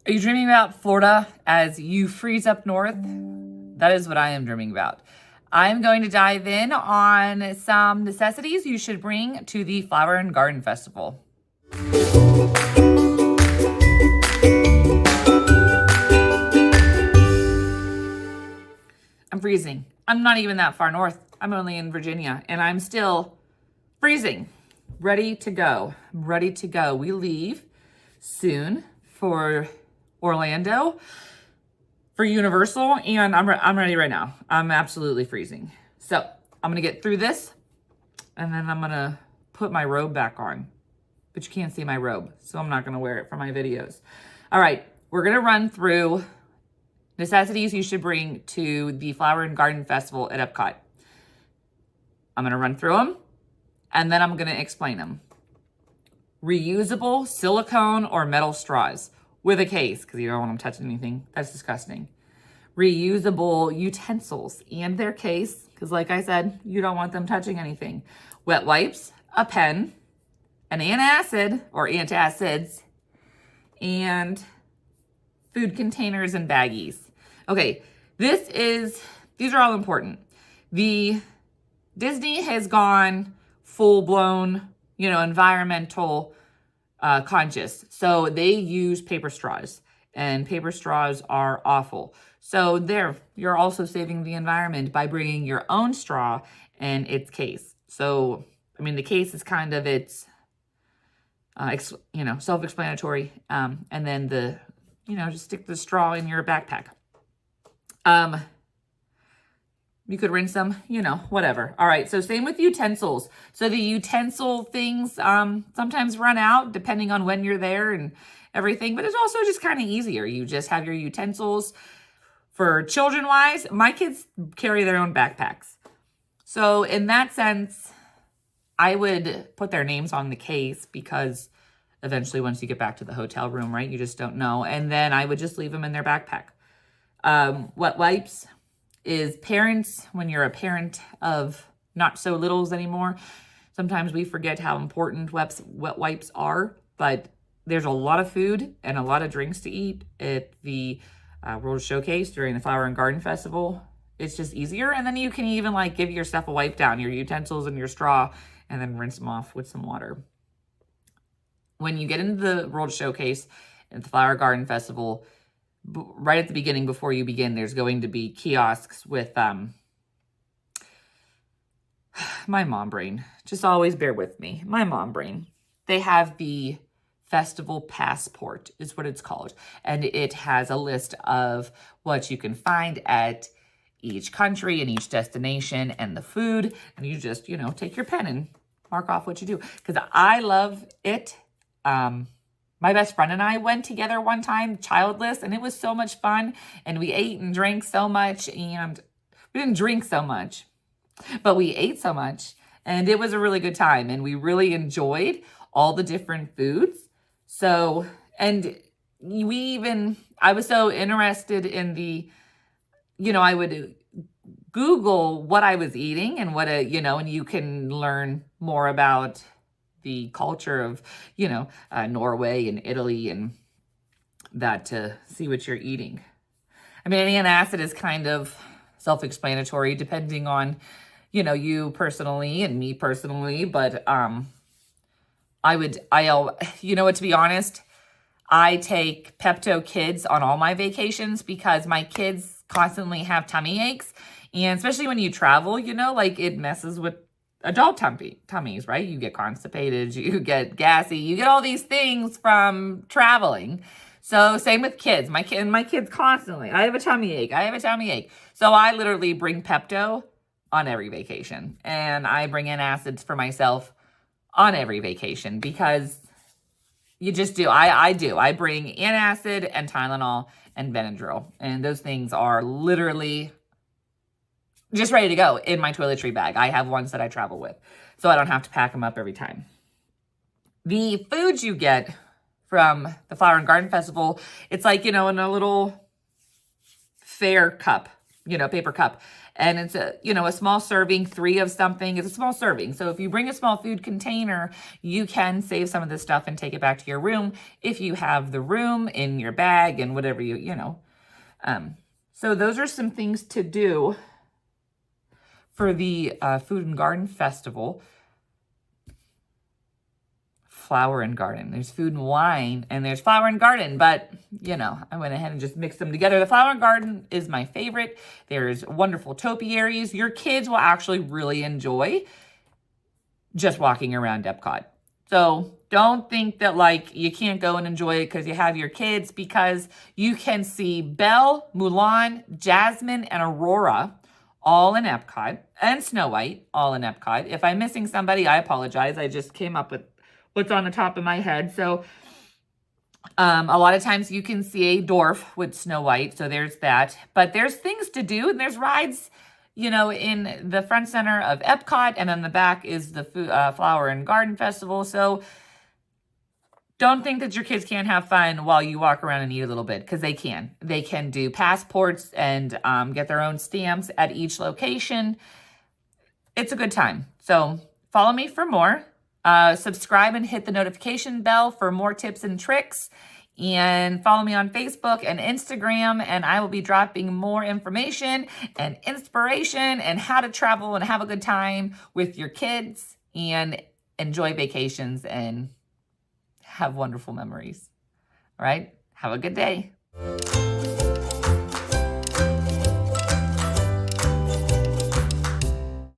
Are you dreaming about Florida as you freeze up north? That is what I am dreaming about. I'm going to dive in on some necessities you should bring to the Flower and Garden Festival. I'm freezing. I'm not even that far north. I'm only in Virginia and I'm still freezing. Ready to go. I'm ready to go. We leave soon for Orlando for Universal, and I'm ready right now. I'm absolutely freezing. So I'm gonna get through this, and then I'm gonna put my robe back on. But you can't see my robe, so I'm not gonna wear it for my videos. All right, we're gonna run through necessities you should bring to the Flower and Garden Festival at Epcot. I'm gonna run through them, and then I'm gonna explain them. Reusable silicone or metal straws with a case, because you don't want them touching anything. That's disgusting. Reusable utensils and their case, because like I said, you don't want them touching anything. Wet wipes, a pen, an antacid or antacids, and food containers and baggies. Okay, these are all important. The Disney has gone full-blown, environmental conscious. So they use paper straws, and paper straws are awful. So you're also saving the environment by bringing your own straw and its case. So, the case is kind of self-explanatory. And then just stick the straw in your backpack. You could rinse them, whatever. All right, so same with utensils. So the utensil things sometimes run out depending on when you're there and everything, but it's also just kind of easier. You just have your utensils. For children-wise, my kids carry their own backpacks. So in that sense, I would put their names on the case because eventually once you get back to the hotel room, right, you just don't know. And then I would just leave them in their backpack. Wet wipes is parents, when you're a parent of not so littles anymore, sometimes we forget how important wet wipes are, but there's a lot of food and a lot of drinks to eat at the World Showcase during the Flower and Garden Festival. It's just easier. And then you can even give your stuff a wipe down, your utensils and your straw, and then rinse them off with some water. When you get into the World Showcase at the Flower Garden Festival, right at the beginning, before you begin, there's going to be kiosks with, my mom brain. Just always bear with me. My mom brain. They have the Festival Passport is what it's called. And it has a list of what you can find at each country and each destination and the food. And you just, take your pen and mark off what you do. Because I love it. My best friend and I went together one time, childless, and it was so much fun. And we ate and drank so much, and we didn't drink so much, but we ate so much, and it was a really good time. And we really enjoyed all the different foods. So, and I was so interested in I would Google what I was eating and and you can learn more about the culture of, Norway and Italy and that to see what you're eating. An antacid is kind of self-explanatory depending on, you personally and me personally. But to be honest, I take Pepto Kids on all my vacations because my kids constantly have tummy aches. And especially when you travel, it messes with adult tummies, right? You get constipated, you get gassy, you get all these things from traveling. So same with kids. My kids constantly, I have a tummy ache. So I literally bring Pepto on every vacation. And I bring antacids for myself on every vacation because you just do. I do. I bring antacid and Tylenol and Benadryl. And those things are literally just ready to go in my toiletry bag. I have ones that I travel with, so I don't have to pack them up every time. The foods you get from the Flower and Garden Festival, it's in a little fair cup, paper cup. And it's a small serving, 3 of something. It's a small serving. So if you bring a small food container, you can save some of this stuff and take it back to your room if you have the room in your bag and whatever so those are some things to do for the Food and Garden Festival. Flower and Garden. There's Food and Wine, and there's Flower and Garden, but, I went ahead and just mixed them together. The Flower and Garden is my favorite. There's wonderful topiaries. Your kids will actually really enjoy just walking around Epcot. So don't think that, you can't go and enjoy it because you have your kids, because you can see Belle, Mulan, Jasmine, and Aurora all in Epcot, and Snow White all in Epcot. If I'm missing somebody, I apologize. I just came up with what's on the top of my head. So a lot of times you can see a dwarf with Snow White. So there's that. But there's things to do, and there's rides, in the front center of Epcot, and on the back is the Flower and Garden Festival. So don't think that your kids can't have fun while you walk around and eat a little bit, because they can. They can do passports and get their own stamps at each location. It's a good time. So follow me for more. Subscribe and hit the notification bell for more tips and tricks. And follow me on Facebook and Instagram, and I will be dropping more information and inspiration and how to travel and have a good time with your kids and enjoy vacations and have wonderful memories. All right? Have a good day.